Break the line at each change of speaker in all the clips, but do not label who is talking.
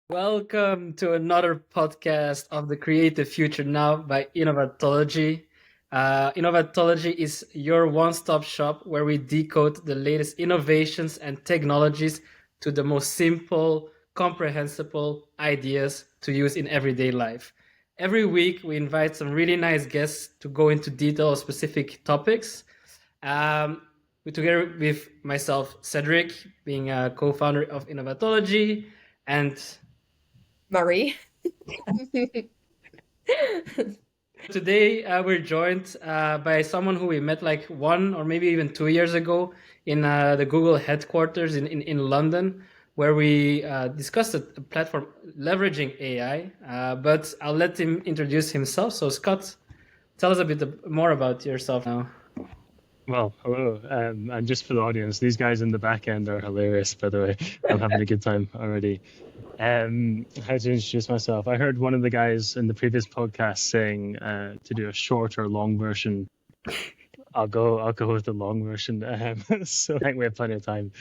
Welcome to another podcast of the Creative Future Now by Innovatology. Innovatology is your one-stop shop where we decode the latest innovations and technologies to the most simple, comprehensible ideas to use in everyday life. Every week, we invite some really nice guests to go into detail of specific topics. Um, Together with myself, Cedric, being a co-founder of Innovatology, and
Marie.
today we're joined by someone who we met like 1 or maybe even 2 years ago in the Google headquarters in London, where we discussed a platform leveraging AI. But I'll let him introduce himself. So, Scott, tell us a bit more about yourself now.
Well, hello. And just for the audience, these guys in the back end are hilarious, by the way. I'm having a good time already. How to introduce myself? I heard one of the guys in the previous podcast saying to do a short or long version. I'll go with the long version. So I think we have plenty of time.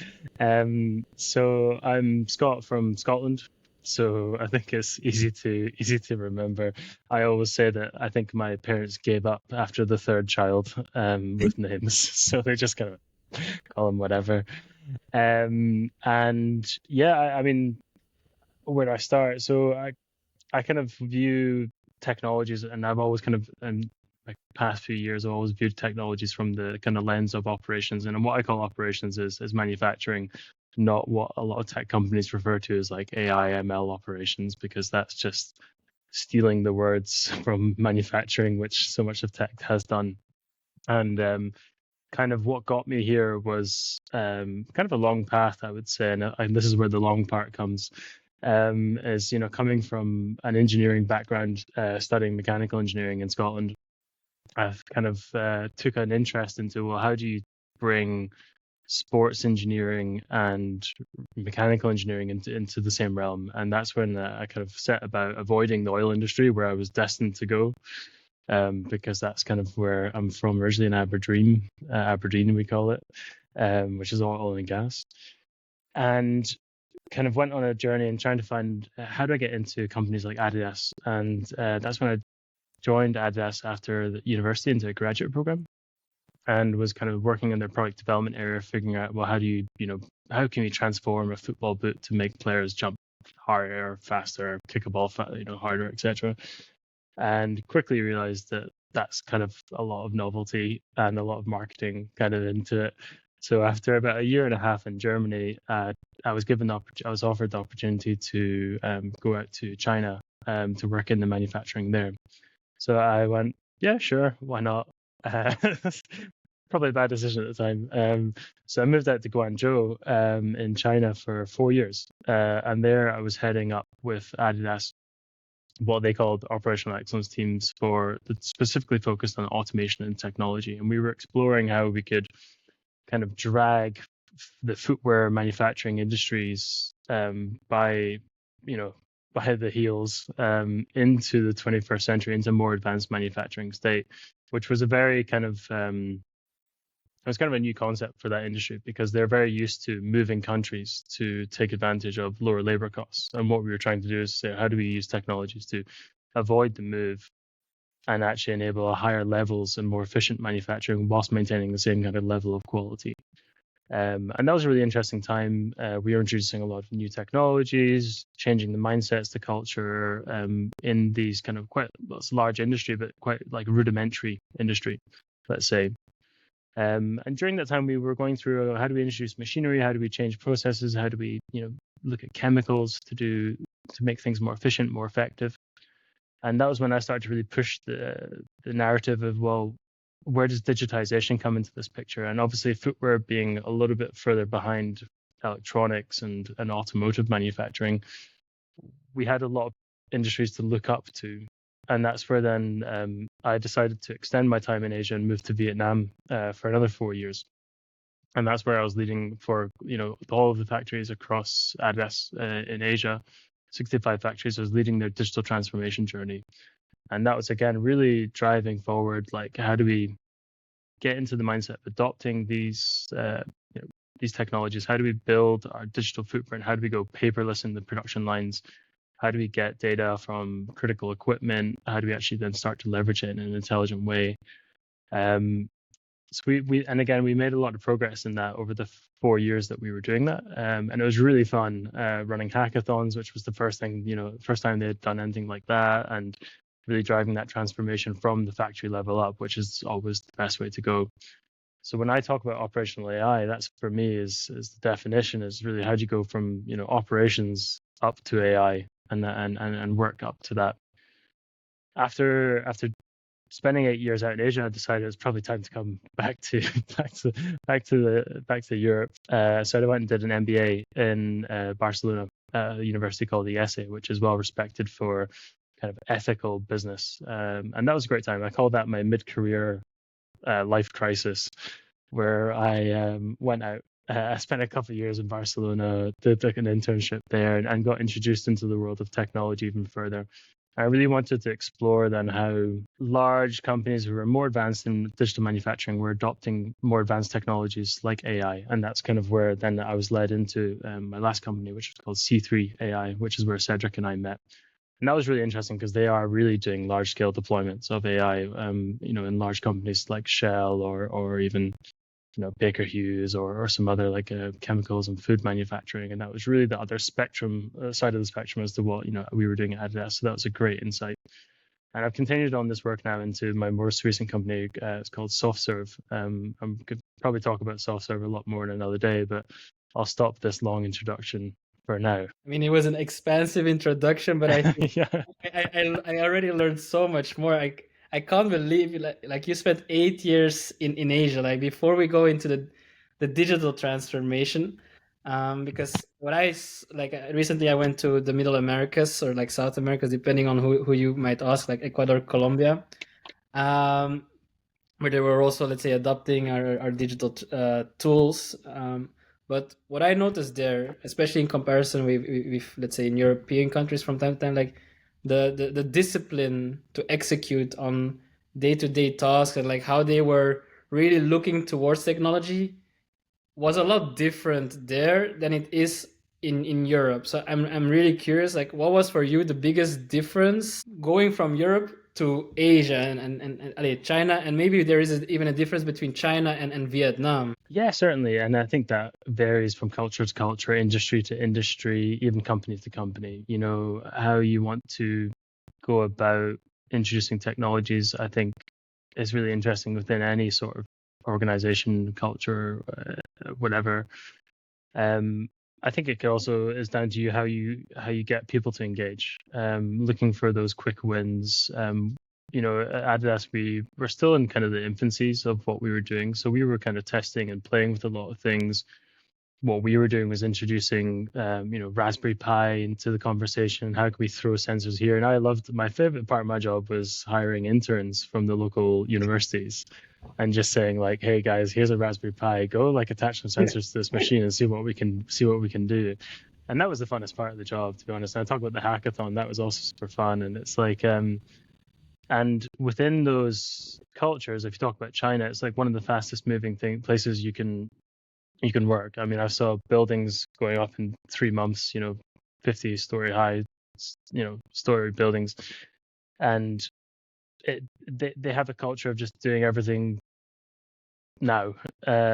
So I'm Scott from Scotland. So I think it's easy to remember. I always say that I think my parents gave up after the third child with names, so they just kind of call them whatever. And yeah, I mean, where do I start? So I kind of view technologies, and I've always kind of like past few years, I've always viewed technologies from the kind of lens of operations. And what I call operations is manufacturing, not what a lot of tech companies refer to as like AI, ML operations, because that's just stealing the words from manufacturing, which so much of tech has done. And kind of what got me here was kind of a long path, I would say, and this is where the long part comes. Is coming from an engineering background, studying mechanical engineering in Scotland. I've kind of took an interest into, well, how do you bring sports engineering and mechanical engineering into the same realm? And that's when I kind of set about avoiding the oil industry, where I was destined to go, because that's kind of where I'm from originally, in Aberdeen we call it, which is all oil and gas. And kind of went on a journey and trying to find how do I get into companies like Adidas, and that's when I joined Adidas after the university into a graduate program, and was kind of working in their product development area, figuring out, well, how do how can we transform a football boot to make players jump harder, faster, kick a ball, harder, etc. And quickly realized that that's kind of a lot of novelty and a lot of marketing kind of into it. So after about a year and a half in Germany, I was offered the opportunity to go out to China to work in the manufacturing there. So I went, yeah, sure, why not? Probably a bad decision at the time. So I moved out to Guangzhou in China for 4 years, and there I was heading up with Adidas what they called operational excellence teams that specifically focused on automation and technology, and we were exploring how we could kind of drag the footwear manufacturing industries by the heels into the 21st century, into more advanced manufacturing state, which was a very kind of it was kind of a new concept for that industry, because they're very used to moving countries to take advantage of lower labor costs. And what we were trying to do is say, how do we use technologies to avoid the move and actually enable a higher levels and more efficient manufacturing whilst maintaining the same kind of level of quality? And that was a really interesting time. We were introducing a lot of new technologies, changing the mindsets, the culture in these kind of it's a large industry, but quite like rudimentary industry, let's say. And during that time, we were going through how do we introduce machinery, how do we change processes, how do we look at chemicals to make things more efficient, more effective. And that was when I started to really push the narrative of, well, where does digitization come into this picture? And obviously footwear being a little bit further behind electronics and automotive manufacturing, we had a lot of industries to look up to. And that's where then I decided to extend my time in Asia and move to Vietnam for another 4 years. And that's where I was leading for all of the factories across Adidas in Asia, 65 factories. I was leading their digital transformation journey, and that was again really driving forward. Like, how do we get into the mindset of adopting these technologies? How do we build our digital footprint? How do we go paperless in the production lines? How do we get data from critical equipment? How do we actually then start to leverage it in an intelligent way? So we and again, we made a lot of progress in that over the 4 years that we were doing that, and it was really fun running hackathons, which was the first thing, first time they had done anything like that, and really driving that transformation from the factory level up, which is always the best way to go. So when I talk about operational AI, that's for me is the definition is really how do you go from operations up to AI and work up to that. After spending 8 years out in Asia, I decided it was probably time to come back to back to Europe. So I went and did an MBA in Barcelona, a university called the ESE, which is well respected for kind of ethical business, and that was a great time. I call that my mid-career life crisis, where I went out. I spent a couple of years in Barcelona, did like an internship there, and got introduced into the world of technology even further. I really wanted to explore then how large companies who were more advanced in digital manufacturing were adopting more advanced technologies like AI. And that's kind of where then I was led into my last company, which was called C3 AI, which is where Cedric and I met. And that was really interesting because they are really doing large scale deployments of AI, in large companies like Shell or even Baker Hughes or some other like chemicals and food manufacturing, and that was really the other spectrum side of the spectrum as to what we were doing at Adidas. So that was a great insight. And I've continued on this work now into my most recent company. It's called SoftServe. I could probably talk about SoftServe a lot more in another day, but I'll stop this long introduction for now.
I mean, it was an expansive introduction, but I think
Yeah.
I already learned so much more. I can't believe like you spent 8 years in Asia. Like before we go into the digital transformation, because recently I went to the Middle Americas or like South Americas, depending on who you might ask, like Ecuador, Colombia, where they were also, let's say, adopting our digital tools. But what I noticed there, especially in comparison with let's say in European countries from time to time, like the discipline to execute on day-to-day tasks and like how they were really looking towards technology was a lot different there than it is in Europe. So I'm really curious, like what was for you the biggest difference going from Europe to Asia and China, and maybe there is even a difference between China and Vietnam.
Yeah, certainly. And I think that varies from culture to culture, industry to industry, even company to company. How you want to go about introducing technologies, I think, is really interesting within any sort of organization, culture, whatever. I think it also is down to you how you get people to engage, looking for those quick wins. At Adidas, we're still in kind of the infancies of what we were doing. So we were kind of testing and playing with a lot of things. What we were doing was introducing, Raspberry Pi into the conversation. How can we throw sensors here? And my favorite part of my job was hiring interns from the local universities and just saying like, hey guys, here's a Raspberry Pi, go like attach some sensors to this machine and see what we can do. And that was the funnest part of the job, to be honest. And I talk about the hackathon, that was also super fun. And it's like, and within those cultures, if you talk about China, it's like one of the fastest moving places you can work. I mean, I saw buildings going up in 3 months, 50-story high, story buildings, and they have a culture of just doing everything now,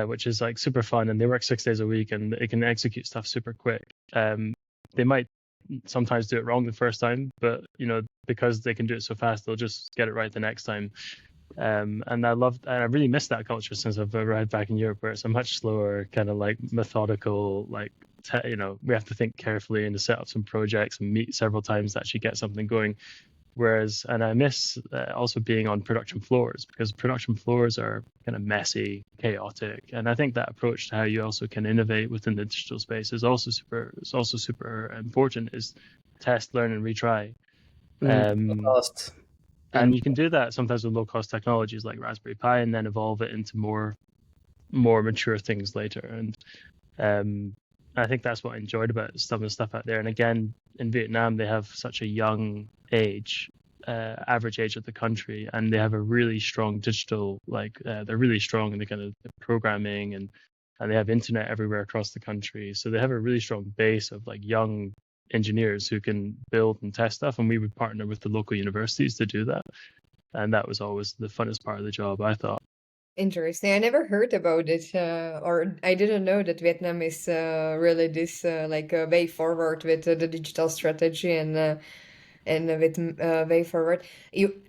which is like super fun, and they work 6 days a week, and they can execute stuff super quick. They might sometimes do it wrong the first time, but because they can do it so fast, they'll just get it right the next time. And I really miss that culture since I've arrived back in Europe, where it's a much slower, kind of like methodical, like we have to think carefully and to set up some projects and meet several times to actually get something going. And I miss also being on production floors, because production floors are kind of messy, chaotic, and I think that approach to how you also can innovate within the digital space is also super important. Is test, learn, and retry.
Cost.
And you can do that sometimes with low cost technologies like Raspberry Pi, and then evolve it into more mature things later. And I think that's what I enjoyed about some of the stuff out there. And again, in Vietnam, they have such a young average age of the country, and they have a really strong digital, they're really strong in the kind of programming, and they have internet everywhere across the country. So they have a really strong base of like young engineers who can build and test stuff, and we would partner with the local universities to do that. And that was always the funnest part of the job, I thought.
Interesting. I never heard about it, or I didn't know that Vietnam is really this way forward with the digital strategy and with way forward.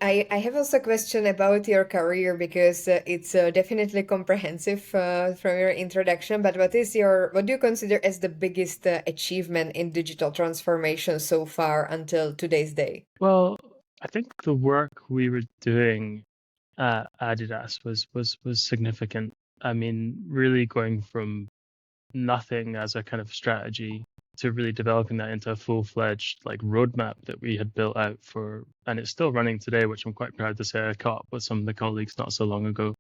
I have also a question about your career because it's definitely comprehensive from your introduction. But what do you consider as the biggest achievement in digital transformation so far until today's day?
Well, I think the work we were doing at Adidas was significant. I mean, really going from nothing as a kind of strategy to really developing that into a full-fledged like roadmap that we had built out for, and it's still running today, which I'm quite proud to say. I caught up with some of the colleagues not so long ago,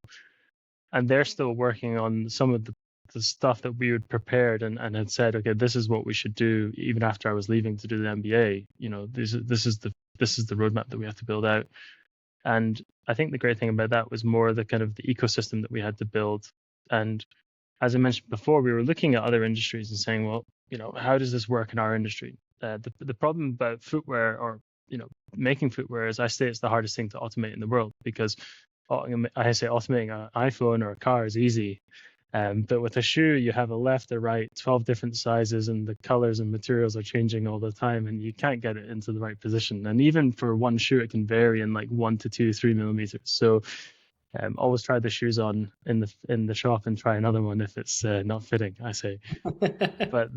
and they're still working on some of the stuff that we had prepared and had said, okay, this is what we should do even after I was leaving to do the MBA. You know, this is the roadmap that we have to build out. And I think the great thing about that was more the kind of the ecosystem that we had to build. And as I mentioned before, we were looking at other industries and saying, well, you know, how does this work in our industry? The problem about footwear, or you know, making footwear, is I say it's the hardest thing to automate in the world, because I say automating an iPhone or a car is easy, but with a shoe, you have a left, a right, 12 different sizes, and the colors and materials are changing all the time, and you can't get it into the right position. And even for one shoe, it can vary in like 1 to 2, 3 millimeters. So always try the shoes on in the shop and try another one if it's not fitting, I say. But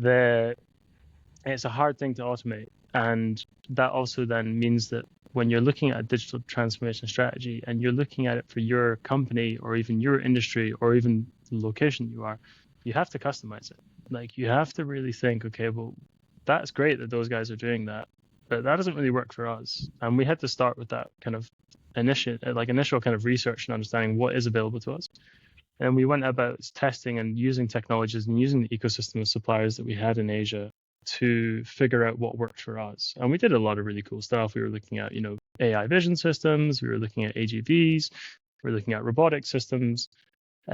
it's a hard thing to automate, and that also then means that when you're looking at a digital transformation strategy and you're looking at it for your company or even your industry or even the location you are, you have to customize it. Like, you have to really think, okay, well, that's great that those guys are doing that, but that doesn't really work for us. And we had to start with that kind of initial kind of research and understanding what is available to us. And we went about testing and using technologies and using the ecosystem of suppliers that we had in Asia to figure out what worked for us. And we did a lot of really cool stuff. We were looking at, you know, AI vision systems. We were looking at AGVs. We were looking at robotic systems. We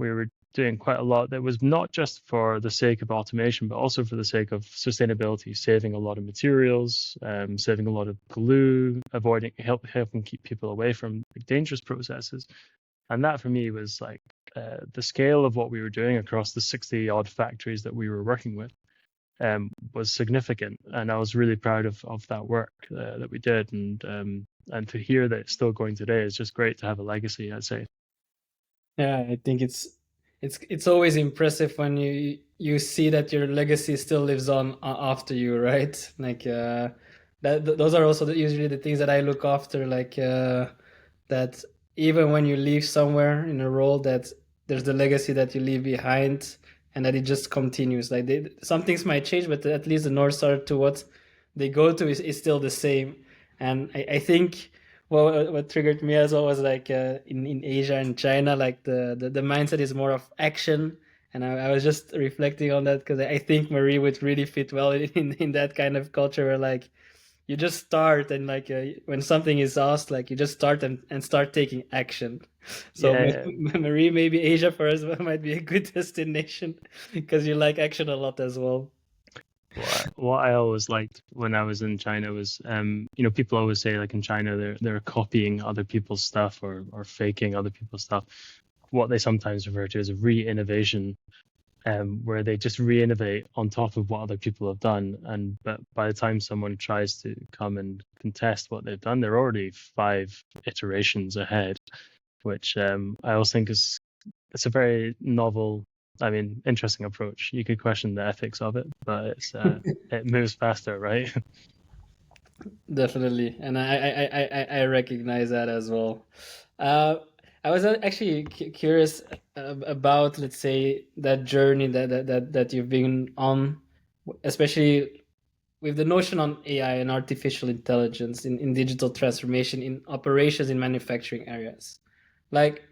were doing quite a lot that was not just for the sake of automation, but also for the sake of sustainability, saving a lot of materials, saving a lot of glue, helping keep people away from dangerous processes. And that for me was like the scale of what we were doing across the 60 odd factories that we were working with was significant. And I was really proud of that work that we did. And to hear that it's still going today is just great to have a legacy, I'd say.
Yeah, I think it's always impressive when you see that your legacy still lives on after you, right? Like those are also usually the things that I look after, like that even when you leave somewhere in a role, that there's the legacy that you leave behind, and that it just continues. Like some things might change, but at least the North Star to what they go to is still the same. And I think what triggered me as well was like in Asia and China, like the mindset is more of action. And I was just reflecting on that because I think Marie would really fit well in that kind of culture where like you just start, and like when something is asked, like you just start and start taking action. So
Yeah.
Marie, maybe Asia for us might be a good destination because you like action a lot as well.
What I always liked when I was in China was, you know, people always say like in China they're copying other people's stuff or faking other people's stuff. What they sometimes refer to as a re-innovation, where they just re-innovate on top of what other people have done. And but by the time someone tries to come and contest what they've done, they're already 5 iterations ahead, which I always think it's a very novel, I mean, interesting approach. You could question the ethics of it, but it moves faster, right?
Definitely, and I recognize that as well. Uh, I was actually curious about, let's say, that journey that you've been on, especially with the notion on AI and artificial intelligence in digital transformation in operations in manufacturing areas. Like,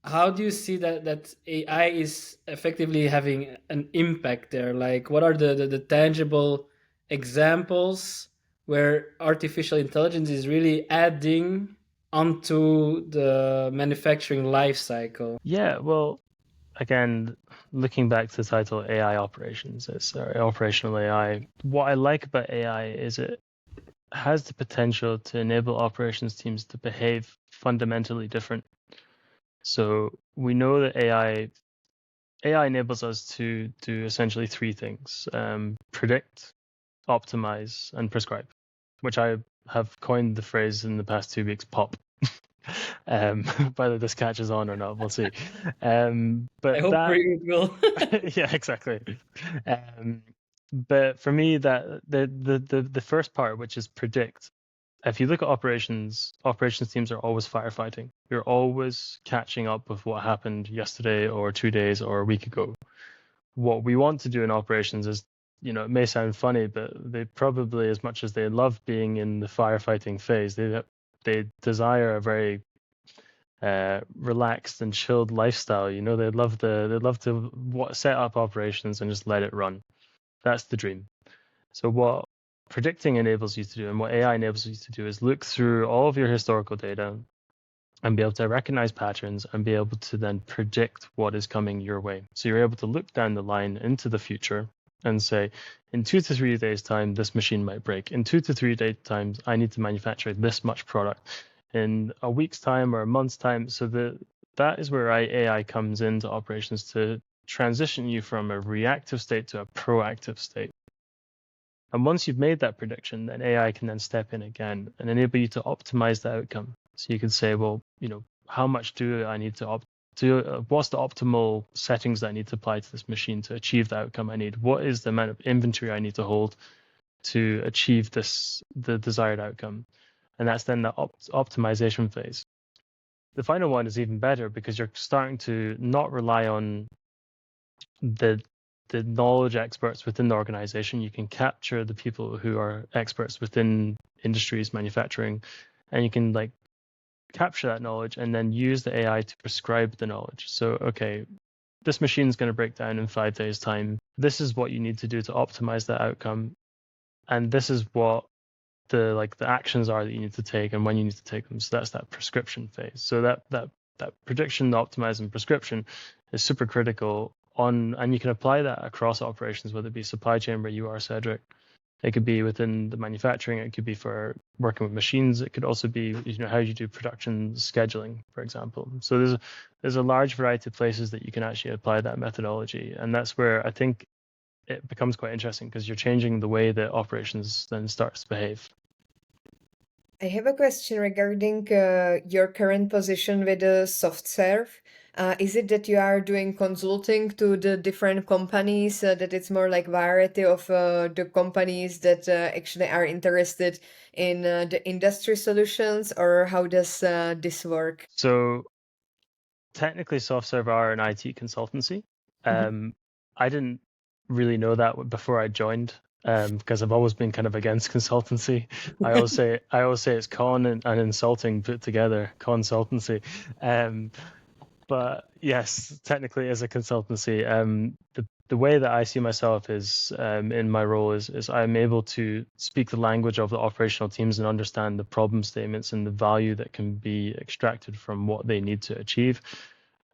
how do you see that AI is effectively having an impact there? Like, what are the tangible examples where artificial intelligence is really adding onto the manufacturing life cycle?
Yeah, well, again, looking back to the title AI operations, it's operational AI. What I like about AI is it has the potential to enable operations teams to behave fundamentally different. So we know that AI enables us to do essentially three things: predict, optimize, and prescribe, which I have coined the phrase in the past 2 weeks, pop. Whether this catches on or not, we'll see.
I
But
hope for
that,
you it will.
yeah, exactly. But for me, that the first part, which is predict, if you look at operations teams are always firefighting. You're always catching up with what happened yesterday or 2 days or a week ago. What we want to do in operations is, it may sound funny, but they probably, as much as they love being in the firefighting phase, they desire a very relaxed and chilled lifestyle. They love to set up operations and just let it run. That's the dream. So what predicting enables you to do and what AI enables you to do is look through all of your historical data and be able to recognize patterns and be able to then predict what is coming your way. So you're able to look down the line into the future and say, in 2 to 3 days' time, this machine might break. In 2 to 3 days' time, I need to manufacture this much product. In a week's time or a month's time, so that is where AI comes into operations to transition you from a reactive state to a proactive state. And once you've made that prediction, then AI can then step in again and enable you to optimize the outcome. So you can say, well, how much do I need to what's the optimal settings that I need to apply to this machine to achieve the outcome I need? What is the amount of inventory I need to hold to achieve the desired outcome? And that's then the optimization phase. The final one is even better because you're starting to not rely on the knowledge experts within the organization. You can capture the people who are experts within industries, manufacturing, and you can capture that knowledge and then use the AI to prescribe the knowledge. So, okay, this machine is going to break down in 5 days' time. This is what you need to do to optimize that outcome, and this is what the actions are that you need to take and when you need to take them. So that's that prescription phase. So that prediction, optimize, and prescription is super critical and you can apply that across operations, whether it be supply chain where you are, Cedric. It could be within the manufacturing. It could be for working with machines. It could also be, how you do production scheduling, for example. So there's a large variety of places that you can actually apply that methodology, and that's where I think it becomes quite interesting because you're changing the way that operations then starts to behave.
I have a question regarding your current position with SoftServe. Is it that you are doing consulting to the different companies, that it's more like variety of the companies that actually are interested in the industry solutions, or how does this work?
So technically, SoftServe are an IT consultancy. I didn't really know that before I joined, because I've always been kind of against consultancy. I always say it's con and insulting put together, consultancy. But yes, technically as a consultancy, the way that I see myself is in my role is I'm able to speak the language of the operational teams and understand the problem statements and the value that can be extracted from what they need to achieve,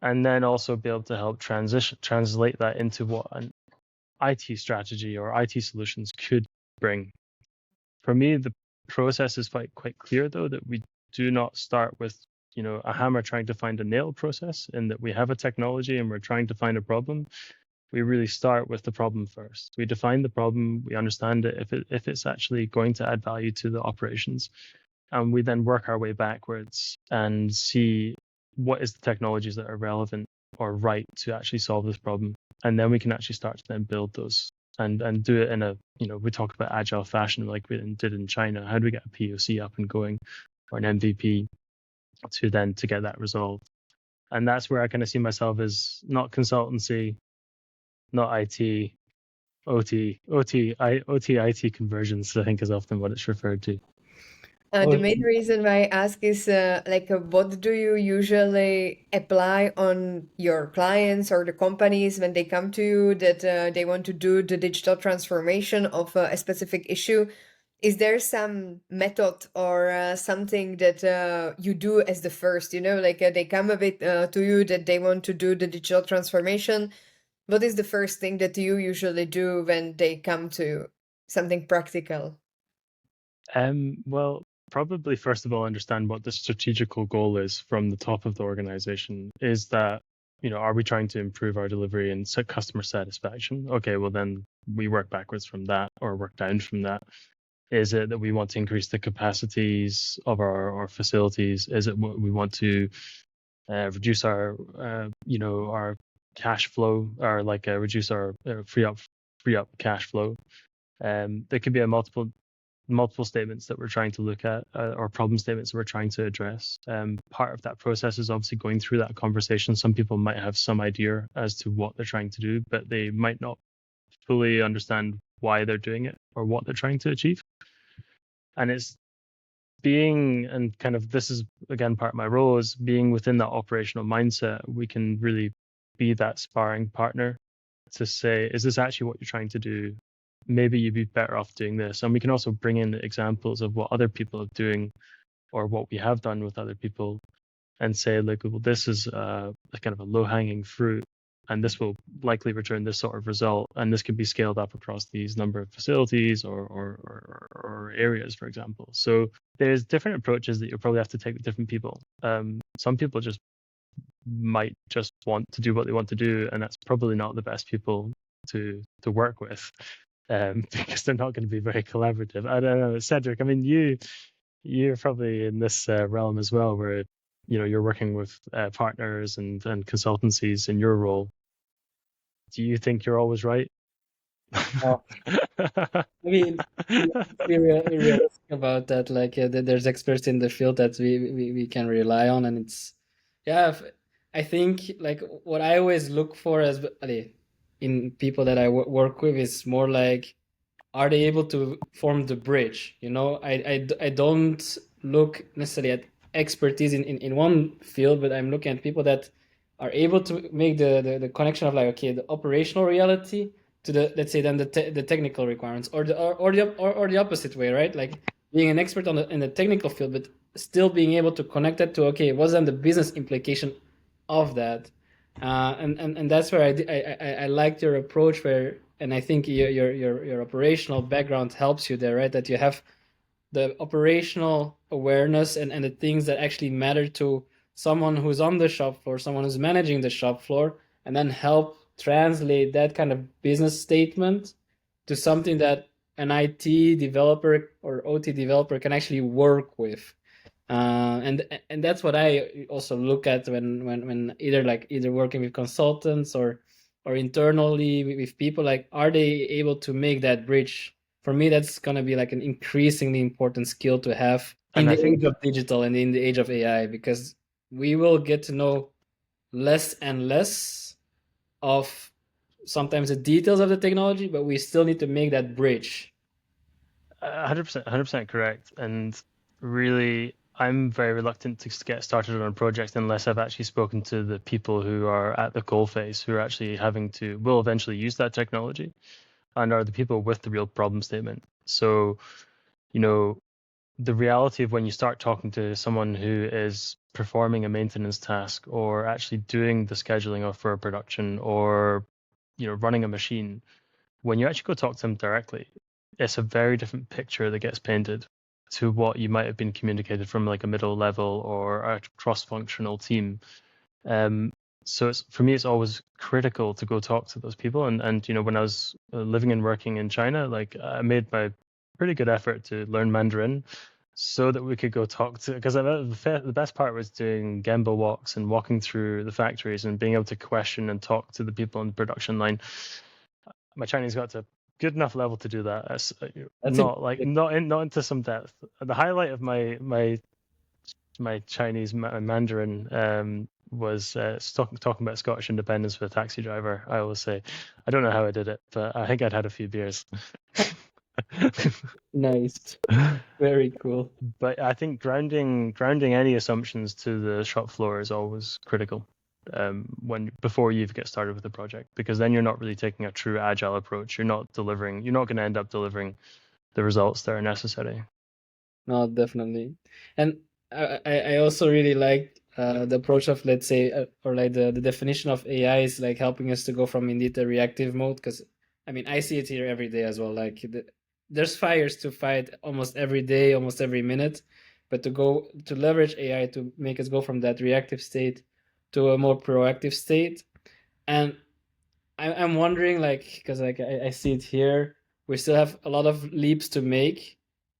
and then also be able to help translate that into what an IT strategy or IT solutions could bring. For me, the process is quite clear though, that we do not start with a hammer trying to find a nail process, in that we have a technology and we're trying to find a problem. We really start with the problem first. We define the problem, we understand it, if it's actually going to add value to the operations, and we then work our way backwards and see what is the technologies that are relevant or right to actually solve this problem, and then we can actually start to then build those and do it in a, we talk about agile fashion like we did in China. How do we get a POC up and going or an MVP to get that resolved? And that's where I kind of see myself as not consultancy, not IT, IT conversions, I think is often what it's referred to.
The main reason why I ask is what do you usually apply on your clients or the companies when they come to you that they want to do the digital transformation of a specific issue? is there some method or something that you do as the first, like they come a bit to you that they want to do the digital transformation? What is the first thing that you usually do when they come to something practical?
Well, probably first of all, understand what the strategical goal is from the top of the organization. Is that, are we trying to improve our delivery and customer satisfaction? Okay, well then we work backwards from that or work down from that. Is it that we want to increase the capacities of our facilities? Is it what we want to reduce our cash flow, or like reduce our free up cash flow? There could be a multiple statements that we're trying to look at, or problem statements that we're trying to address. Part of that process is obviously going through that conversation. Some people might have some idea as to what they're trying to do, but they might not fully understand why they're doing it or what they're trying to achieve. And it's being, and kind of this is again part of my role, is being within that operational mindset. We can really be that sparring partner to say, is this actually what you're trying to do? Maybe you'd be better off doing this. And we can also bring in examples of what other people are doing or what we have done with other people and say, like, well, this is a kind of a low-hanging fruit, and this will likely return this sort of result, and this can be scaled up across these number of facilities or areas, for example. So there's different approaches that you'll probably have to take with different people. Some people just might just want to do what they want to do, and that's probably not the best people to work with, because they're not going to be very collaborative. I don't know, Cedric. I mean, you're probably in this realm as well, where you're working with partners and consultancies in your role. Do you think you're always right?
Oh, I mean, let's be realistic about that. Like, there's experts in the field that we can rely on, and it's, yeah. I think like what I always look for as in people that I work with is more like, are they able to form the bridge? I don't look necessarily at expertise in one field, but I'm looking at people that are able to make the connection of, like, okay, the operational reality to the, let's say, then the technical requirements, or the opposite way, right? Like being an expert in the technical field, but still being able to connect that to, okay, what's then the business implication of that. And that's where I liked your approach, where, and I think your operational background helps you there, right? That you have the operational awareness and the things that actually matter to someone who's on the shop floor, someone who's managing the shop floor, and then help translate that kind of business statement to something that an IT developer or OT developer can actually work with. And that's what I also look at when either working with consultants or internally with people, like, are they able to make that bridge? For me, that's gonna be like an increasingly important skill to have in
And I
the age
think,
of digital and in the age of AI, because we will get to know less and less of sometimes the details of the technology, but we still need to make that bridge.
100% correct. And really, I'm very reluctant to get started on a project unless I've actually spoken to the people who are at the coalface, who are actually will eventually use that technology, and are the people with the real problem statement. So, the reality of when you start talking to someone who is performing a maintenance task or actually doing the scheduling of for a production, or running a machine, when you actually go talk to them directly, it's a very different picture that gets painted to what you might have been communicated from like a middle level or a cross-functional team. um, so for me, it's always critical to go talk to those people. And when I was living and working in China, like, I made my pretty good effort to learn Mandarin so that we could go talk to, because the best part was doing Gemba walks and walking through the factories and being able to question and talk to the people on the production line. My Chinese got to a good enough level to do that.
That's
Not like
impressive.
not into some depth. The highlight of my Chinese Mandarin was talking about Scottish independence with a taxi driver. I always say, I don't know how I did it, but I think I'd had a few beers.
Nice. Very cool.
But I think grounding any assumptions to the shop floor is always critical, before you get started with the project, because then you're not really taking a true agile approach. You're not going to end up delivering the results that are necessary.
No, definitely. And I also really like the approach of, let's say, or like the definition of AI is like helping us to go from indeed the reactive mode. Because I mean, I see it here every day as well. Like there's fires to fight almost every day, almost every minute. But to leverage AI to make us go from that reactive state to a more proactive state. And I'm wondering, like, because like I see it here, we still have a lot of leaps to make.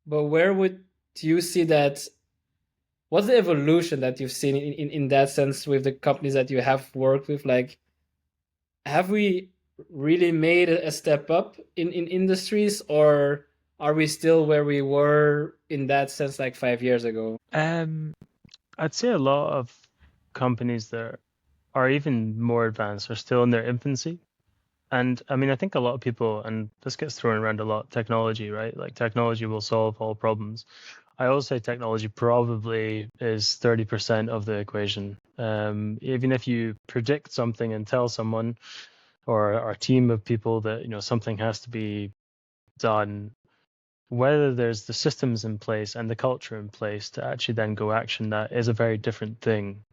But where would you see that? What's the evolution that you've seen in that sense with the companies that you have worked with? Like, have we really made a step up in industries, or are we still where we were in that sense like 5 years ago?
I'd say a lot of companies that are even more advanced are still in their infancy. And I mean, I think a lot of people, and this gets thrown around a lot, technology, right? Like technology will solve all problems. I always say technology probably is 30% of the equation. Even if you predict something and tell someone or a team of people that, something has to be done, whether there's the systems in place and the culture in place to actually then go action, that is a very different thing,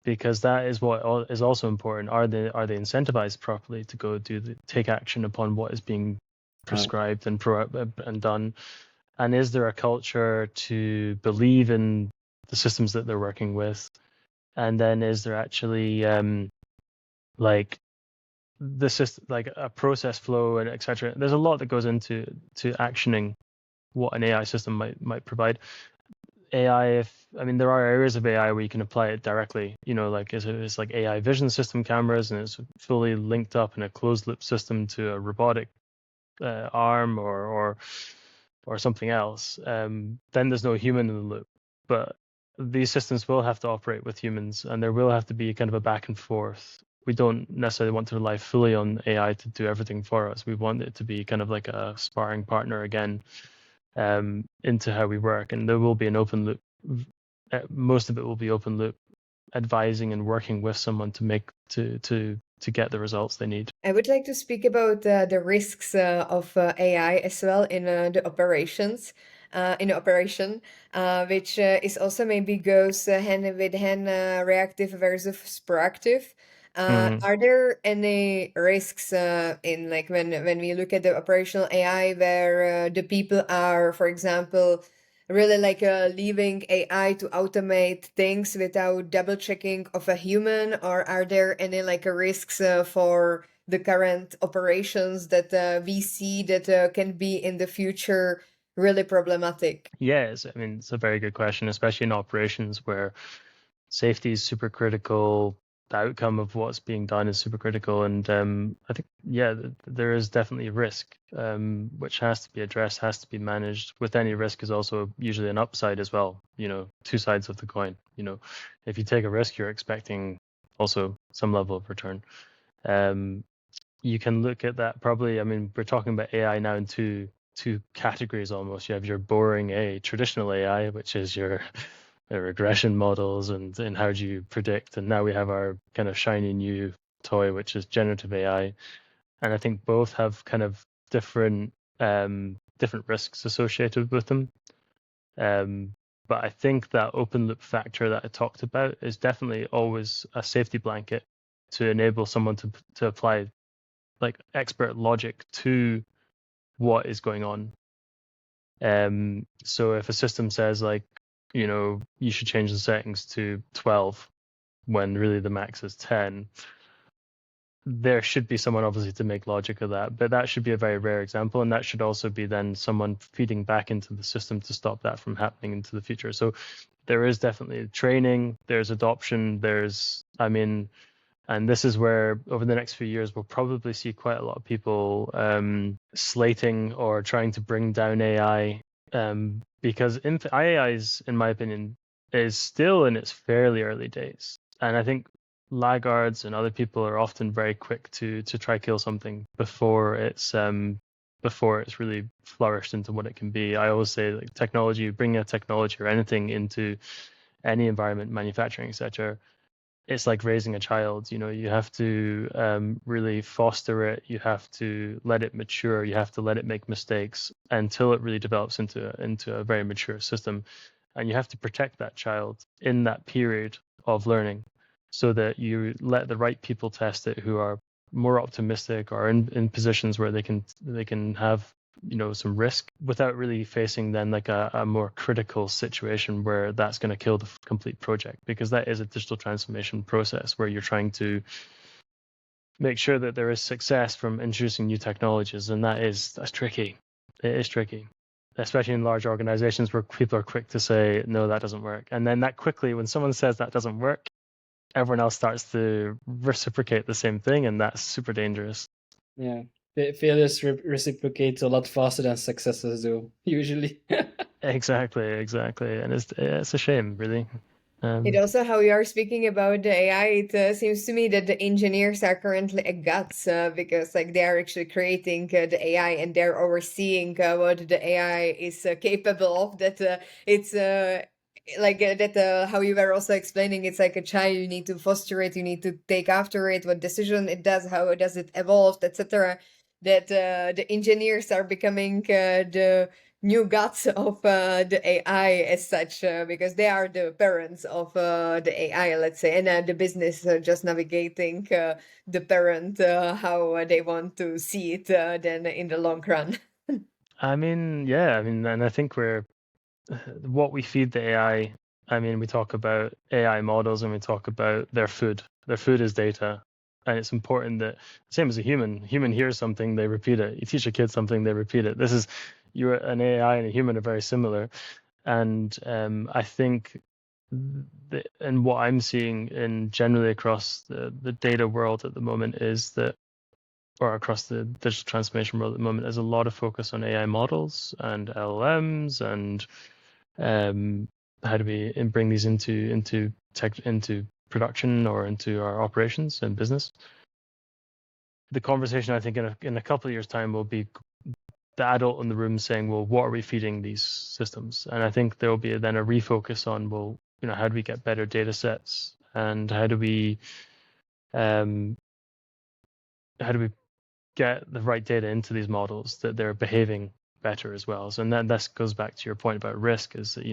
because that is what is also important. Are they incentivized properly to go take action upon what is being prescribed and done? And is there a culture to believe in the systems that they're working with? And then is there actually like the system, like a process flow and etc. There's a lot that goes into actioning what an AI system might provide. AI, if I mean, there are areas of AI where you can apply it directly. Like it's like AI vision system cameras, and it's fully linked up in a closed loop system to a robotic arm or something else. Then there's no human in the loop. But these systems will have to operate with humans, and there will have to be kind of a back and forth. We don't necessarily want to rely fully on AI to do everything for us. We want it to be kind of like a sparring partner again, into how we work, and there will be an open loop. Most of it will be open loop, advising and working with someone to make to get the results they need.
I would like to speak about the risks of AI as well in the operations, in the operation, which is also maybe goes hand in hand, reactive versus proactive.
Mm.
Are there any risks in like when we look at the operational AI where the people are, for example, really like leaving AI to automate things without double checking of a human, or are there any like risks for the current operations that we see that can be in the future really problematic?
Yes, I mean, it's a very good question, especially in operations where safety is super critical. The outcome of what's being done is super critical, and I think there is definitely a risk, which has to be addressed, has to be managed. With any risk is also usually an upside as well. Two sides of the coin. If you take a risk, you're expecting also some level of return. You can look at that probably. I mean, we're talking about AI now in two categories almost. You have your boring traditional AI, which is your regression models and how do you predict, and now we have our kind of shiny new toy, which is generative AI. And I think both have kind of different risks associated with them. But I think that open loop factor that I talked about is definitely always a safety blanket to enable someone to apply like expert logic to what is going on. So if a system says like, you should change the settings to 12 when really the max is 10, there should be someone obviously to make logic of that, but that should be a very rare example, and that should also be then someone feeding back into the system to stop that from happening into the future. So there is definitely training, there's adoption, I mean, and this is where over the next few years we'll probably see quite a lot of people slating or trying to bring down AI, because AI is, in my opinion, is still in its fairly early days, and I think laggards and other people are often very quick to try kill something before it's really flourished into what it can be. I always say, like, bringing a technology or anything into any environment, manufacturing, etc., it's like raising a child. You have to really foster it. You have to let it mature. You have to let it make mistakes until it really develops into a very mature system. And you have to protect that child in that period of learning, so that you let the right people test it who are more optimistic or in positions where they can have some risk without really facing then like a more critical situation where that's going to kill the complete project, because that is a digital transformation process where you're trying to make sure that there is success from introducing new technologies, and that's tricky. It is tricky, especially in large organizations where people are quick to say no, that doesn't work, and then that quickly when someone says that doesn't work, everyone else starts to reciprocate the same thing, and that's super dangerous.
Yeah. Failures reciprocate a lot faster than successes do, usually.
Exactly, and it's a shame, really.
It also, how you are speaking about the AI, it seems to me that the engineers are currently a guts because like they are actually creating the AI and they're overseeing what the AI is capable of. That it's like that how you were also explaining, it's like a child. You need to foster it, you need to take after it, what decision it does, how does it evolve, etc. That the engineers are becoming the new gods of the AI as such, because they are the parents of the AI, let's say, and the business just navigating the parent how they want to see it then in the long run.
I mean, yeah, and I think what we feed the AI. I mean, we talk about AI models and we talk about their food. Their food is data. And it's important that, same as a human hears something, they repeat it. You teach a kid something, they repeat it. An AI and a human are very similar. And I think, and what I'm seeing in generally across the data world at the moment is that, or across the digital transformation world at the moment, there's a lot of focus on AI models and LLMs and how do we bring these into production or into our operations and business. The conversation, I think, in a couple of years' time will be the adult in the room saying, well, what are we feeding these systems? And I think there will be then a refocus on, well, how do we get better data sets, and how do we um, get the right data into these models that they're behaving better as well. So, and that goes back to your point about risk, is that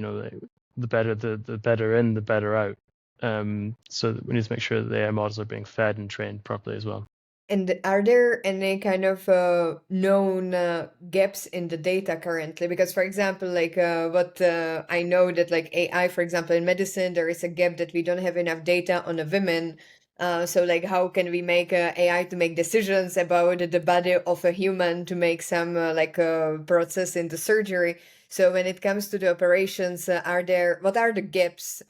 the better the better in, the better out. So we need to make sure that the AI models are being fed and trained properly as well.
And are there any kind of known gaps in the data currently? Because, for example, like what I know that like AI, for example, in medicine, there is a gap that we don't have enough data on a women. So like, how can we make AI to make decisions about the body of a human to make some like process in the surgery? So when it comes to the operations, what are the gaps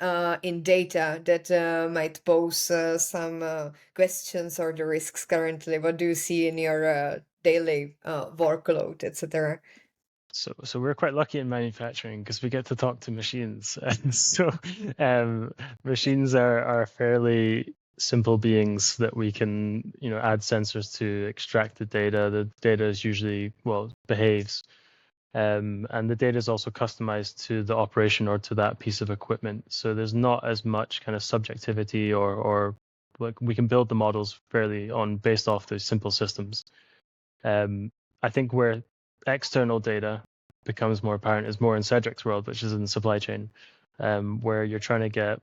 in data that might pose some questions or the risks currently? What do you see in your daily workload, etc.?
So we're quite lucky in manufacturing because we get to talk to machines, and so machines are fairly simple beings that we can add sensors to extract the data. The data is usually, well, behaves. And the data is also customized to the operation or to that piece of equipment. So there's not as much kind of subjectivity, or like we can build the models fairly based off those simple systems. I think where external data becomes more apparent is more in Cedric's world, which is in the supply chain, where you're trying to get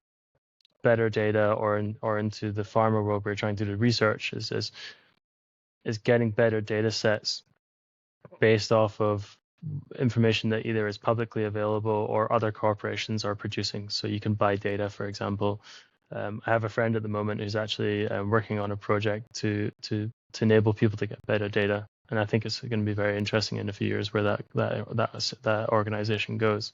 better data, or into the pharma world where you're trying to do research, is getting better data sets based off of information that either is publicly available or other corporations are producing. So you can buy data, for example. I have a friend at the moment who's actually working on a project to enable people to get better data, and I think it's going to be very interesting in a few years where that organization goes.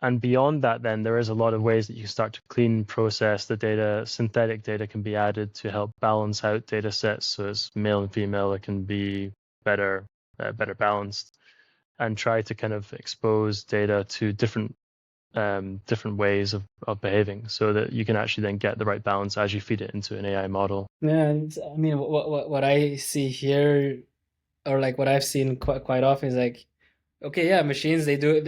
And beyond that, then there is a lot of ways that you can start to clean, process the data. Synthetic data can be added to help balance out data sets, so it's male and female. It can be better balanced, and try to kind of expose data to different ways of behaving, so that you can actually then get the right balance as you feed it into an AI model.
Yeah, and I mean, what I see here, or like what I've seen quite often, is like okay, yeah, machines, they do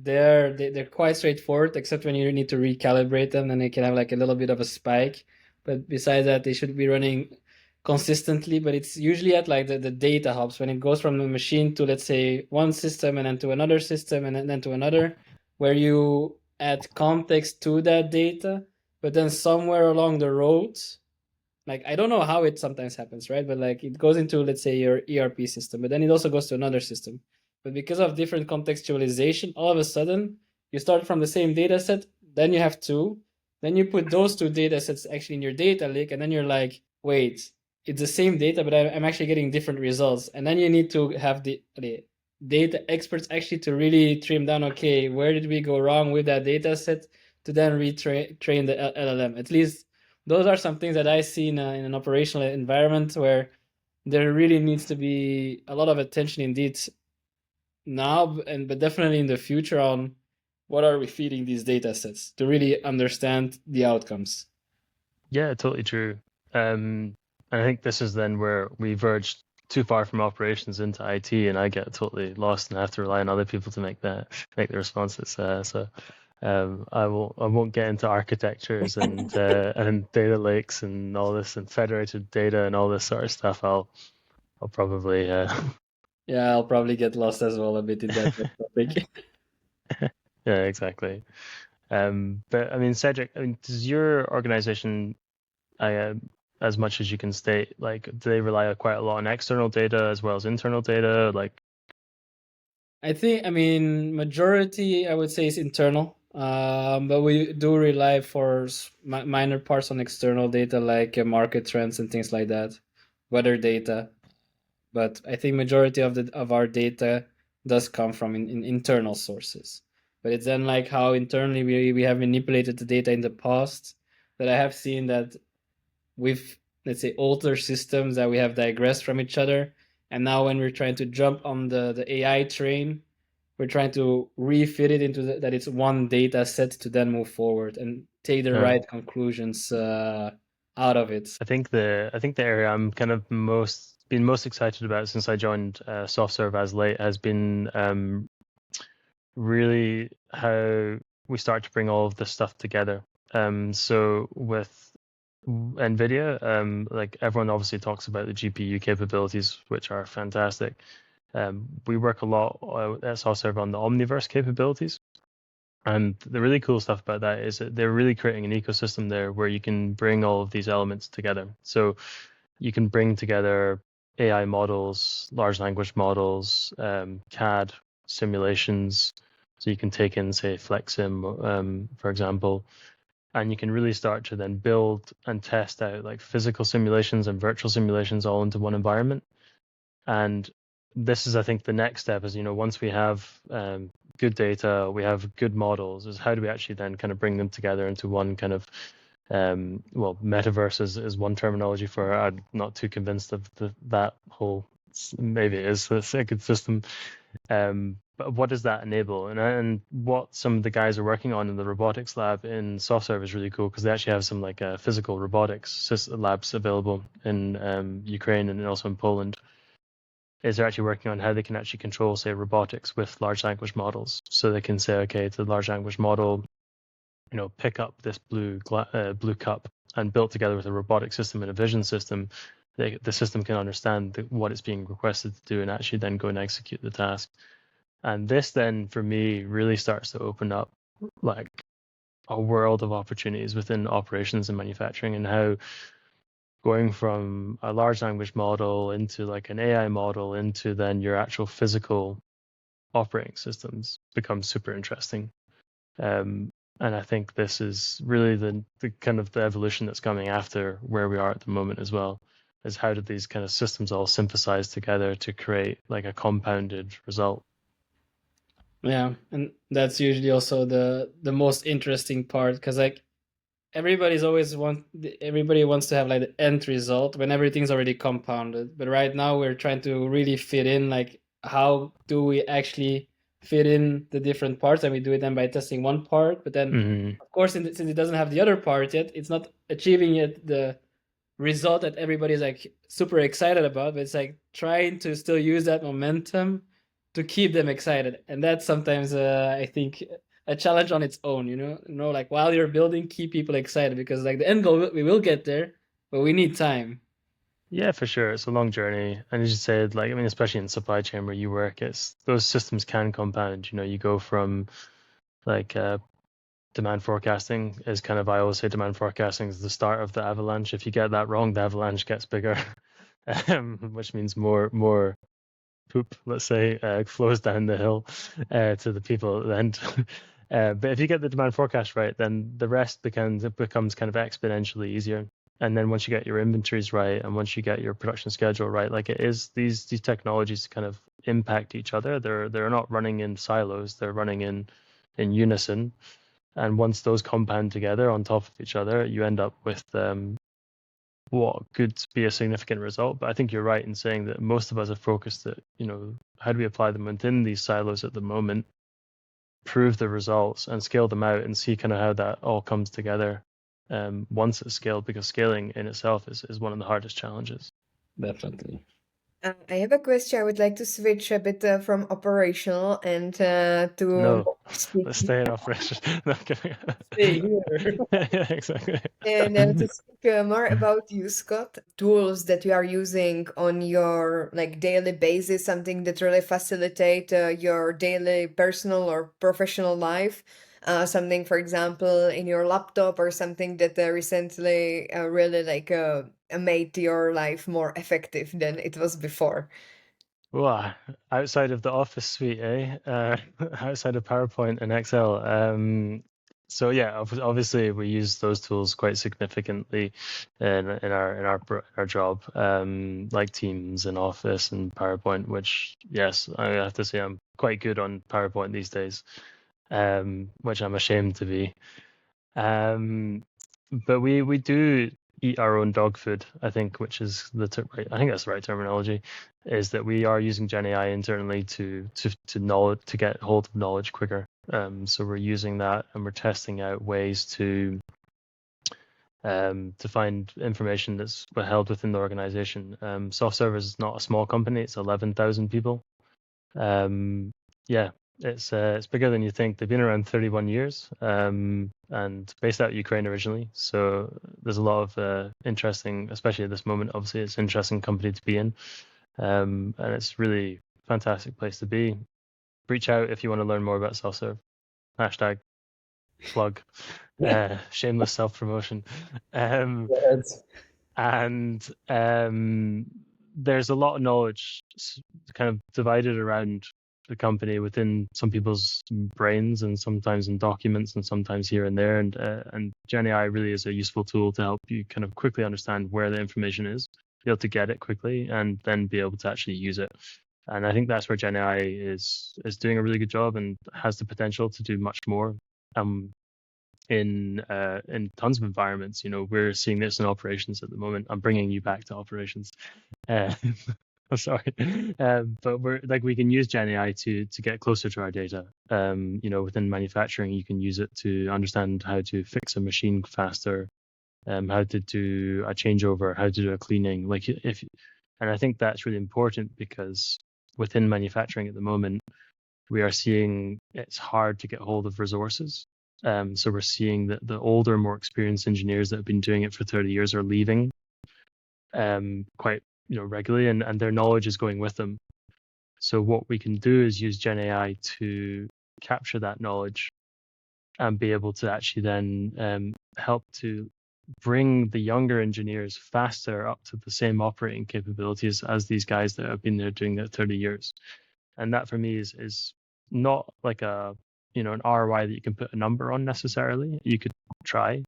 they're quite straightforward, except when you need to recalibrate them, then they can have like a little bit of a spike. But besides that, they should be running consistently. But it's usually at like the data hubs, when it goes from the machine to, let's say, one system and then to another system and then to another, where you add context to that data. But then somewhere along the road, like, I don't know how it sometimes happens, right? But like, it goes into, let's say, your ERP system, but then it also goes to another system. But because of different contextualization, all of a sudden you start from the same data set, then you have two, then you put those two data sets actually in your data lake, and then you're like, wait, it's the same data, but I'm actually getting different results. And then you need to have the data experts actually to really trim down, okay, where did we go wrong with that data set, to then retrain the LLM. At least those are some things that I see in an operational environment where there really needs to be a lot of attention indeed now, but definitely in the future, on what are we feeding these data sets to really understand the outcomes.
Yeah, totally true. And I think this is then where we verge too far from operations into IT, and I get totally lost and have to rely on other people to make the responses. I won't get into architectures and data lakes and all this and federated data and all this sort of stuff. I'll probably
Yeah, I'll probably get lost as well a bit in that topic.
yeah, exactly. But I mean, Cedric, I mean, does your organization, uh, as much as you can state, like, do they rely quite a lot on external data as well as internal data? Like,
I mean, majority, I would say, is internal. But we do rely for minor parts on external data, like market trends and things like that, weather data. But I think majority of our data does come from in internal sources. But it's then like how internally we have manipulated the data in the past, that I have seen that with, let's say, older systems, that we have digressed from each other. And now when we're trying to jump on the AI train, we're trying to refit it into that it's one data set to then move forward and take the
uh,
right conclusions out of it.
I think the area I'm kind of most excited about since I joined SoftServe as late has been really how we start to bring all of this stuff together. So with NVIDIA, like everyone obviously talks about the GPU capabilities, which are fantastic. We work a lot at SoftServe on the Omniverse capabilities. And the really cool stuff about that is that they're really creating an ecosystem there where you can bring all of these elements together. So you can bring together AI models, large language models, CAD simulations. So you can take in, say, FlexSim, for example, and you can really start to then build and test out like physical simulations and virtual simulations all into one environment. And this is, I think, the next step is, once we have good data, we have good models, is how do we actually then kind of bring them together into one kind of, well, metaverse is one terminology for it. I'm not too convinced of that whole, maybe it is a good system. But what does that enable? And what some of the guys are working on in the robotics lab in SoftServe is really cool because they actually have some like physical robotics labs available in Ukraine and also in Poland. Is they're actually working on how they can actually control, say, robotics with large language models. So they can say, okay, to the large language model, pick up this blue cup, and built together with a robotic system and a vision system, the system can understand what it's being requested to do and actually then go and execute the task. And this then, for me, really starts to open up like a world of opportunities within operations and manufacturing, and how going from a large language model into like an AI model into then your actual physical operating systems becomes super interesting. And I think this is really the kind of the evolution that's coming after where we are at the moment as well, is how did these kind of systems all synthesize together to create like a compounded result.
Yeah, and that's usually also the most interesting part, because like everybody wants to have like the end result when everything's already compounded. But right now we're trying to really fit in, like, how do we actually fit in the different parts, and we do it then by testing one part. But then,
Mm-hmm.
of course, since it doesn't have the other part yet, it's not achieving yet the result that everybody's like super excited about. But it's like trying to still use that momentum to keep them excited, and that's sometimes I think a challenge on its own. Like while you're building, keep people excited, because like the end goal, we will get there, but we need time.
Yeah, for sure. It's a long journey. And as you said, like, I mean, especially in supply chain where you work, it's those systems can compound. You go from like demand forecasting is kind of, I always say demand forecasting is the start of the avalanche. If you get that wrong, the avalanche gets bigger, which means more poop, let's say, flows down the hill to the people at the end. But if you get the demand forecast right, then the rest becomes kind of exponentially easier. And then once you get your inventories right, and once you get your production schedule right, like it is, these technologies kind of impact each other. They're not running in silos; they're running in unison. And once those compound together on top of each other, you end up with what could be a significant result. But I think you're right in saying that most of us are focused that, how do we apply them within these silos at the moment, prove the results and scale them out and see kind of how that all comes together once it's scaled, because scaling in itself is one of the hardest challenges.
Definitely.
I have a question. I would like to switch a bit from operational and to
No,
more
let's
speaking.
stay in operations. No, I'm kidding.
Stay here.
Yeah, exactly.
And to speak more about you, Scott, tools that you are using on your like daily basis, something that really facilitate your daily personal or professional life. Something, for example, in your laptop, or something that recently really like made your life more effective than it was before.
Well, outside of the Office suite, eh? Outside of PowerPoint and Excel. So yeah, obviously we use those tools quite significantly in our job, like Teams and Office and PowerPoint. Which, yes, I have to say I'm quite good on PowerPoint these days, which I'm ashamed to be. Um, but we do eat our own dog food, I think, which is right. I think that's the right terminology. Is that we are using Gen AI internally to get hold of knowledge quicker. So we're using that, and we're testing out ways to find information that's held within the organization. Soft Servers is not a small company; it's 11,000 people. Yeah, it's bigger than you think. They've been around 31 years, and based out of Ukraine originally. So there's a lot of interesting, especially at this moment. Obviously, it's an interesting company to be in, and it's really fantastic place to be. Reach out if you want to learn more about self-serve. Hashtag plug. Shameless self-promotion.
Yes.
And there's a lot of knowledge kind of divided around the company within some people's brains, and sometimes in documents, and sometimes here and there. And Gen AI really is a useful tool to help you kind of quickly understand where the information is, be able to get it quickly, and then be able to actually use it. And I think that's where Gen AI is doing a really good job and has the potential to do much more. In tons of environments. We're seeing this in operations at the moment. I'm bringing you back to operations. Uh, I'm sorry, but we can use Gen AI to get closer to our data. Within manufacturing, you can use it to understand how to fix a machine faster, how to do a changeover, how to do a cleaning. And I think that's really important, because within manufacturing at the moment, we are seeing it's hard to get hold of resources. So we're seeing that the older, more experienced engineers that have been doing it for 30 years are leaving quite regularly, and their knowledge is going with them. So what we can do is use Gen AI to capture that knowledge and be able to actually then help to bring the younger engineers faster up to the same operating capabilities as these guys that have been there doing that 30 years. And that for me is not like an ROI that you can put a number on necessarily. You could try,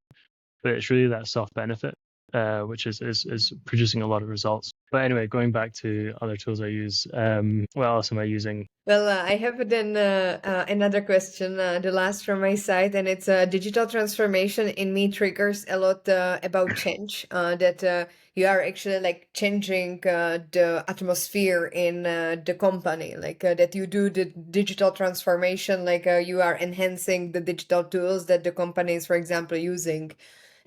but it's really that soft benefit, which is producing a lot of results. But anyway, going back to other tools I use, what else am I using?
Well, I have then another question, the last from my side, and it's digital transformation in me triggers a lot about change. That you are actually like changing the atmosphere in the company, like that you do the digital transformation, like you are enhancing the digital tools that the company is, for example, using.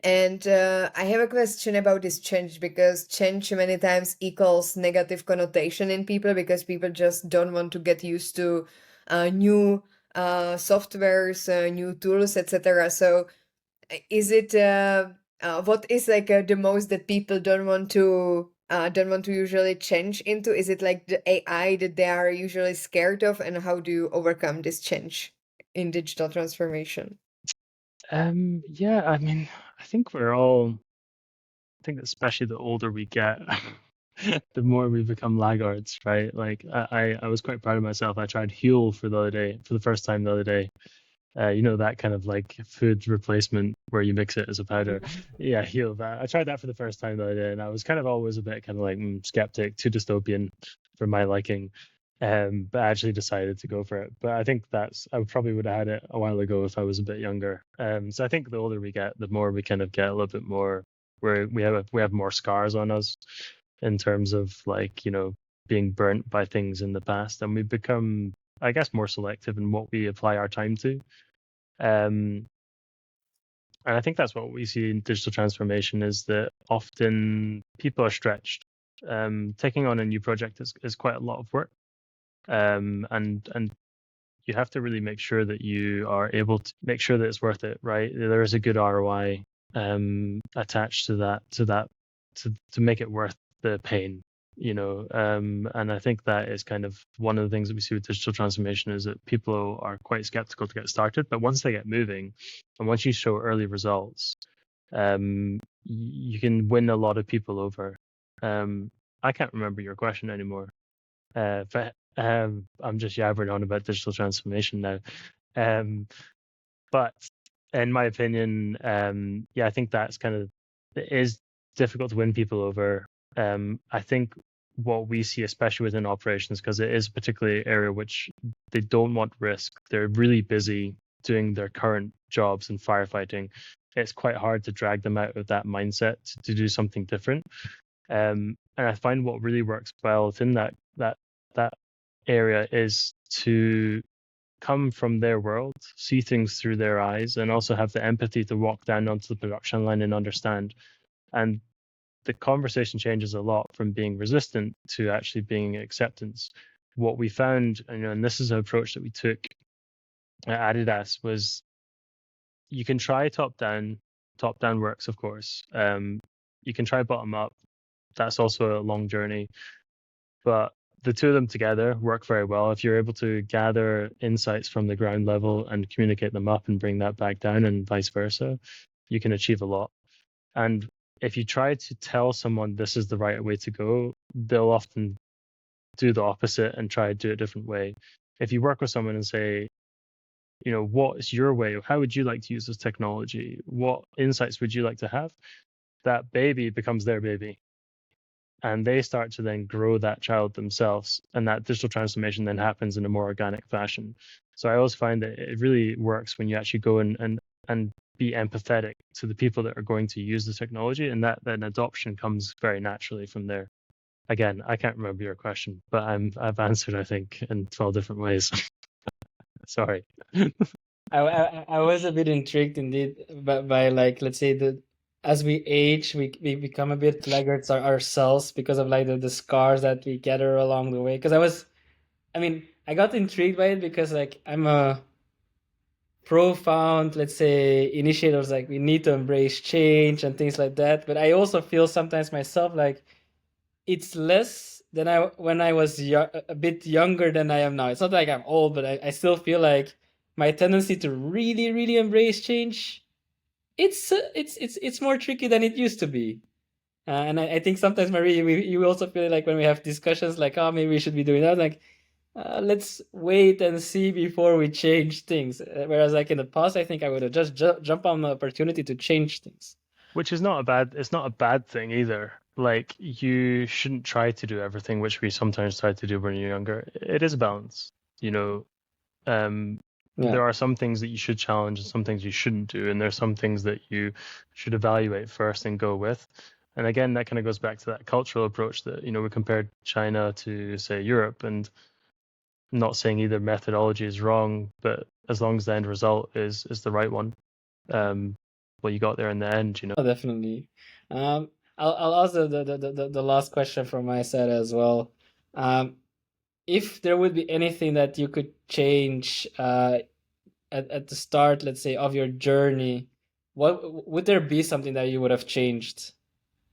And I have a question about this change, because change many times equals negative connotation in people, because people just don't want to get used to new softwares, new tools, etc. So is it what is like the most that people don't want to usually change into? Is it like the AI that they are usually scared of, and how do you overcome this change in digital transformation?
Yeah, I mean, I think we're all, I think especially the older we get, the more we become laggards, right? Like I was quite proud of myself. I tried Huel for the first time the other day. That kind of like food replacement where you mix it as a powder. Yeah, Huel. That I tried that for the first time the other day, and I was kind of always a bit kind of like skeptic, too dystopian for my liking. But I actually decided to go for it. But I think I probably would have had it a while ago if I was a bit younger. So I think the older we get, the more we kind of get a little bit more where we have more scars on us in terms of like, being burnt by things in the past, and we become, I guess, more selective in what we apply our time to. Um, and I think that's what we see in digital transformation, is that often people are stretched. Taking on a new project is quite a lot of work. And you have to really make sure that you are able to make sure that it's worth it, right? There is a good ROI attached to make it worth the pain, and I think that is kind of one of the things that we see with digital transformation, is that people are quite skeptical to get started, but once they get moving and once you show early results, you can win a lot of people over. I can't remember your question anymore. But I'm just yabbering on about digital transformation now. Um, but in my opinion, yeah, I think that's kind of, it is difficult to win people over. I think what we see, especially within operations, because it is a particular area which they don't want risk. They're really busy doing their current jobs and firefighting. It's quite hard to drag them out of that mindset to do something different. And I find what really works well within that area is to come from their world, see things through their eyes, and also have the empathy to walk down onto the production line and understand. And the conversation changes a lot from being resistant to actually being acceptance. What we found, and this is an approach that we took at Adidas, was you can try top down. Top down works, of course. You can try bottom up. That's also a long journey. But the two of them together work very well. If you're able to gather insights from the ground level and communicate them up and bring that back down, and vice versa, you can achieve a lot. And if you try to tell someone this is the right way to go, they'll often do the opposite and try to do it a different way. If you work with someone and say, what is your way? How would you like to use this technology? What insights would you like to have? That baby becomes their baby, and they start to then grow that child themselves, and that digital transformation then happens in a more organic fashion. So I always find that it really works when you actually go and be empathetic to the people that are going to use the technology, and that then adoption comes very naturally from there. Again, I can't remember your question, but I've answered, I think, in 12 different ways. Sorry.
I was a bit intrigued indeed by like, let's say, as we age, we become a bit laggards ourselves because of like the scars that we gather along the way. Because I got intrigued by it because like I'm a profound, let's say, initiators, like we need to embrace change and things like that. But I also feel sometimes myself like it's less than I when I was a bit younger than I am now. It's not like I'm old, but I still feel like my tendency to really, really embrace change, it's more tricky than it used to be. And I think sometimes, Marie, you also feel like when we have discussions like, oh, maybe we should be doing that, like, let's wait and see before we change things. Whereas, like in the past, I think I would have just jump on the opportunity to change things.
Which is not a bad, it's not a bad thing either. Like, you shouldn't try to do everything, which we sometimes try to do when you're younger. It is a balance, you know.
Yeah.
There are some things that you should challenge and some things you shouldn't do, and there's some things that you should evaluate first and go with. And again, that kind of goes back to that cultural approach that, we compared China to, say, Europe, and I'm not saying either methodology is wrong, but as long as the end result is the right one. you got there in the end, you know.
Oh, definitely. I'll ask the last question from my side as well. If there would be anything that you could change at the start, let's say, of your journey, what would there be something that you would have changed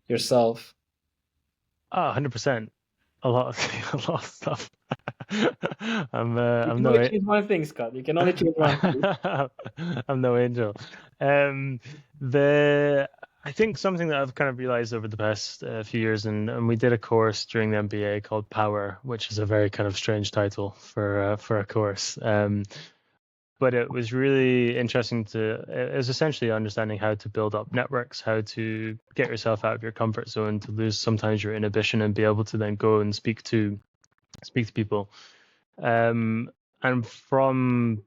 yourself?
100%. A lot of a lot of stuff. I'm
You
I'm
can
no
only choose one thing, Scott. You can only choose one thing.
I'm no angel. Um, the I think something that I've kind of realized over the past few years, and we did a course during the MBA called Power, which is a very kind of strange title for a course. But it was really interesting it was essentially understanding how to build up networks, how to get yourself out of your comfort zone, to lose sometimes your inhibition and be able to then go and speak to people. And from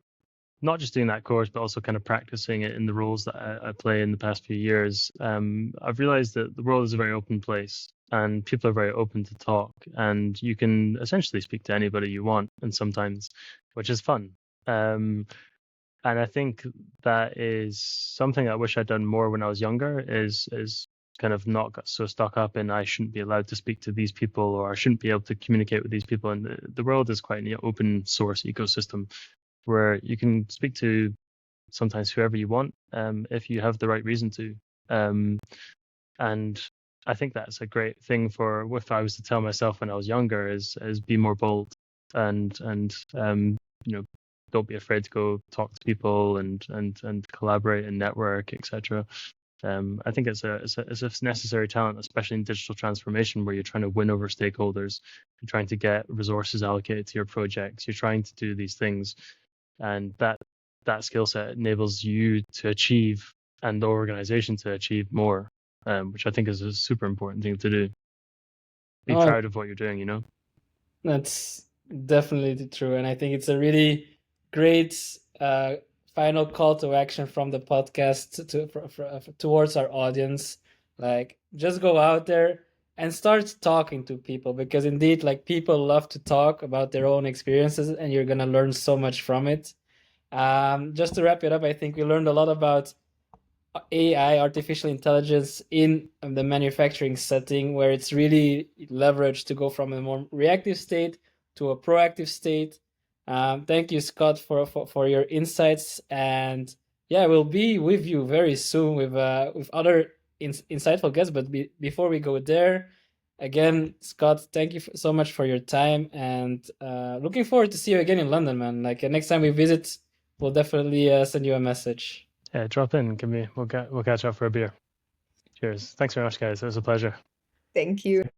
not just doing that course, but also kind of practicing it in the roles that I play in the past few years, I've realized that the world is a very open place and people are very open to talk, and you can essentially speak to anybody you want, and sometimes, which is fun. And I think that is something I wish I'd done more when I was younger, is kind of not got so stuck up in I shouldn't be allowed to speak to these people, or I shouldn't be able to communicate with these people. And the world is quite an open source ecosystem where you can speak to sometimes whoever you want, if you have the right reason to. And I think that's a great thing for if I was to tell myself when I was younger is be more bold, and you know, don't be afraid to go talk to people and collaborate and network, etc. I think it's a necessary talent, especially in digital transformation, where you're trying to win over stakeholders, you're trying to get resources allocated to your projects, you're trying to do these things, and that skill set enables you to achieve and the organization to achieve more, which I think is a super important thing to do. Be
Oh,
proud of what you're doing, you know.
that's definitely true, and I think it's a really great final call to action from the podcast towards our audience. Like, just go out there and start talking to people, because indeed, like, people love to talk about their own experiences, and you're gonna learn so much from it. Just to wrap it up, I think we learned a lot about AI, artificial intelligence, in the manufacturing setting, where it's really leveraged to go from a more reactive state to a proactive state. Thank you, Scott, for your insights. And yeah, we'll be with you very soon with other insightful guests. But before we go there, again, Scott, thank you so much for your time, and looking forward to see you again in London, man. Like, next time we visit, we'll definitely send you a message.
Yeah, drop in, we'll catch up for a beer. Cheers. Thanks very much, guys. It was a pleasure.
Thank you.